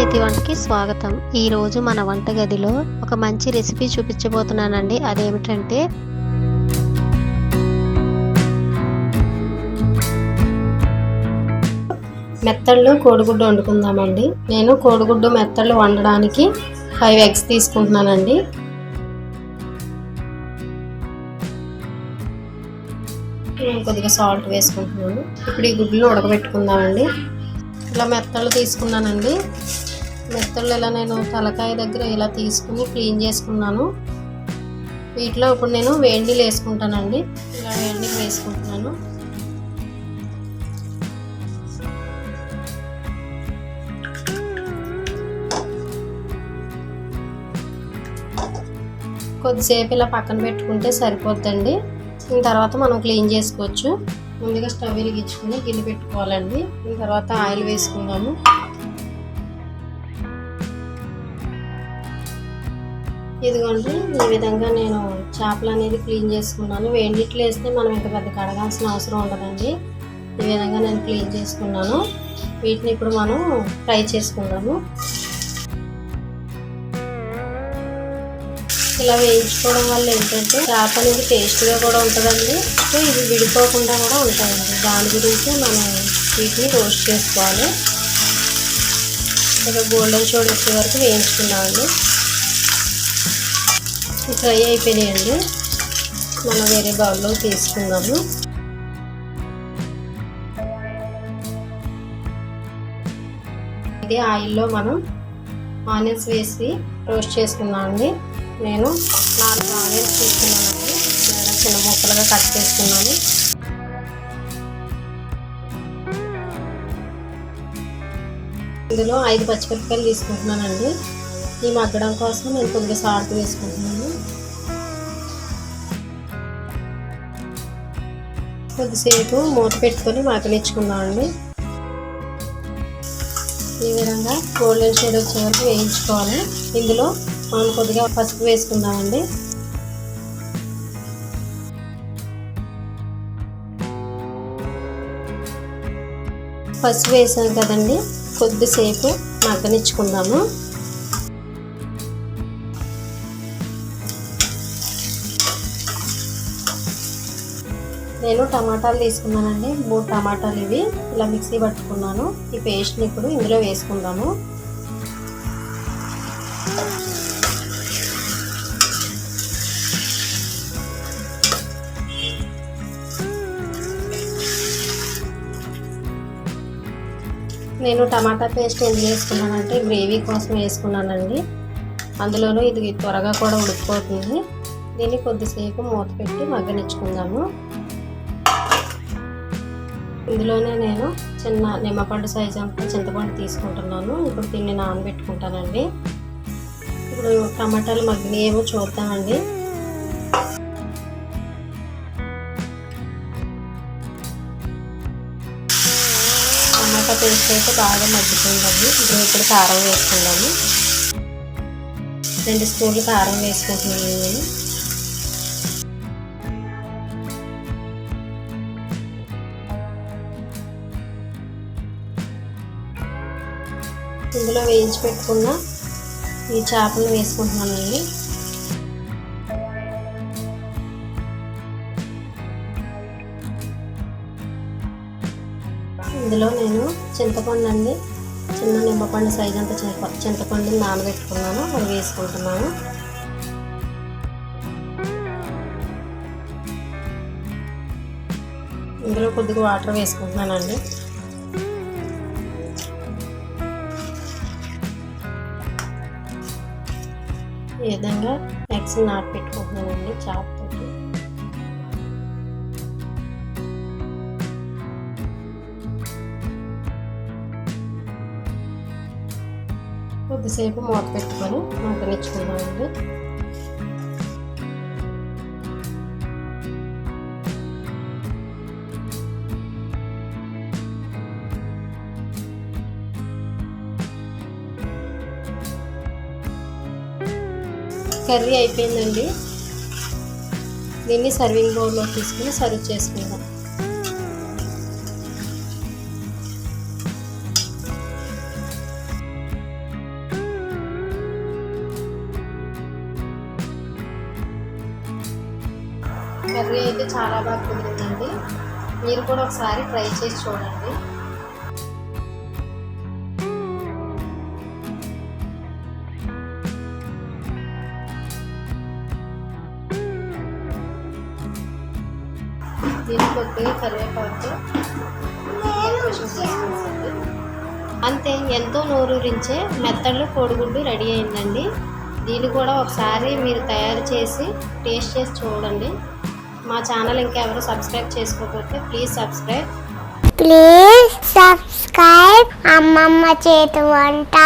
చేతి వంటకి స్వాగతం. ఈరోజు మన వంటగదిలో ఒక మంచి రెసిపీ చూపించబోతున్నానండి. అదేమిటంటే మెత్తళ్ళు కోడిగుడ్డు వండుకుందామండి. నేను కోడిగుడ్డు మెత్తళ్ళు వండడానికి 5 eggs తీసుకుంటున్నానండి. కొద్దిగా సాల్ట్ వేసుకుంటున్నాను. ఇప్పుడు ఈ గుడ్లు ఉడకబెట్టుకుందామండి. ఇలా మెత్తళ్ళు తీసుకున్నానండి. మెత్తళ్ళు ఇలా నేను తలకాయ దగ్గర ఇలా తీసుకుని క్లీన్ చేసుకున్నాను. వీటిలో ఇప్పుడు నేను వేడి నీళ్ళు వేసుకుంటానండి. ఇలా వేడి నీళ్ళు వేసుకుంటున్నాను. కొద్దిసేపు ఇలా పక్కన పెట్టుకుంటే సరిపోద్దండి. దీని తర్వాత మనం క్లీన్ చేసుకోవచ్చు. ముందుగా స్టవ్ వెలిగించుకుని గిన్నె పెట్టుకోవాలండి. దీని తర్వాత ఆయిల్ వేసుకుందాము. ఇదిగోండి, ఈ విధంగా నేను చేపలు అనేది క్లీన్ చేసుకున్నాను. వేడి నీళ్ళు వేస్తే మనం ఇంకా పెద్ద కడగాల్సిన అవసరం ఉండదండి. ఈ విధంగా నేను క్లీన్ చేసుకున్నాను. వీటిని ఇప్పుడు మనం ఫ్రై చేసుకుందాము. ఇలా వేయించుకోవడం వల్ల ఏంటంటే చేప అనేది టేస్ట్గా కూడా ఉంటుందండి. సో ఇది విడిపోకుండా కూడా ఉంటాయండి. దాని గురించి మనం వీటిని రోస్ట్ చేసుకోవాలి. ఇక గోల్డెన్ షేడ్ వచ్చే వరకు వేయించుకున్నామండి. ఫ్రై అయిపోయినాయండి. మనం వేరే బౌల్లో తీసుకుందాము. ఇది ఆయిల్లో మనం ఆనియన్స్ వేసి రోస్ట్ చేసుకుందామండి. నేను 4 ఆనియన్స్ తీసుకున్నానండి. చిన్న ముక్కలుగా కట్ చేసుకున్నాను. ఇందులో 5 పచ్చిమిరపకాయలు తీసుకుంటున్నానండి. ఈ మగ్గడం కోసం నేను కొద్దిగా సాల్ట్ వేసుకుంటున్నాను. కొద్దిసేపు మూత పెట్టుకొని మగ్గనిచ్చుకుందామండి. ఈ విధంగా గోల్డెన్ షేడ్ వచ్చే వరకు వేయించుకోవాలి. ఇందులో మనం కొద్దిగా పసుపు వేసుకుందామండి. పసుపు వేసాం కదండి, కొద్దిసేపు మగ్గనిచ్చుకుందాము. నేను టమాటాలు తీసుకున్నానండి. 3 టమాటాలు ఇవి ఇలా మిక్సీ పట్టుకున్నాను. ఈ పేస్ట్ని ఇప్పుడు ఇందులో వేసుకుందాము. నేను టమాటా పేస్ట్ ఎందుకు వేసుకున్నానంటే గ్రేవీ కోసం వేసుకున్నానండి. అందులోనూ ఇది త్వరగా కూడా ఉడికిపోతుంది. దీన్ని కొద్దిసేపు మూత పెట్టి మగ్గనిచ్చుకుందాము. ఇందులోనే నేను చిన్న నిమ్మపండు సైజు అంతా చింతపండు తీసుకుంటున్నాను. ఇప్పుడు దీన్ని నానబెట్టుకుంటానండి. ఇప్పుడు టమాటాలు మగ్గినాయేమో చూద్దామండి. టమాటా పేస్ట్ అయితే బాగా మగ్గిపోయిందండి. ఇప్పుడు కారం వేసుకుందాము. 2 స్పూన్లు కారం వేసుకుంటున్నాను నేను. ఇందులో వేయించి పెట్టుకున్న ఈ చేపలు వేసుకుంటున్నానండి. ఇందులో నేను చింతపండు అండి, చిన్న నిమ్మపండు సైజు అంత చింతపండుని నానబెట్టుకున్నాను. అది వేసుకుంటున్నాను. ఇందులో కొద్దిగా వాటర్ వేసుకుంటున్నానండి. ఈ విధంగా ఎగ్స్ నాటు పెట్టుకుంటున్నానండి చేపతోటి. కొద్దిసేపు మూత పెట్టుకొని మగ్గనిచ్చుకున్నామండి. కర్రీ అయిపోయిందండి. దీన్ని సర్వింగ్ బౌల్లో తీసుకుని సర్వ్ చేసుకుందాం. కర్రీ అయితే చాలా బాగా కుదిరిందండి. మీరు కూడా ఒకసారి ట్రై చేసి చూడండి. దీనికి కొద్దిగా కరివేపాకు అంతే, ఎంతో నోరూరించే మెత్తళ్ళు కోడిగుడ్డు రెడీ అయిందండి. దీన్ని కూడా ఒకసారి మీరు తయారు చేసి టేస్ట్ చేసి చూడండి. మా ఛానల్ ఇంకా ఎవరు సబ్స్క్రైబ్ చేసుకోకపోతే ప్లీజ్ సబ్స్క్రైబ్. అమ్మమ్మ చేతి వంట.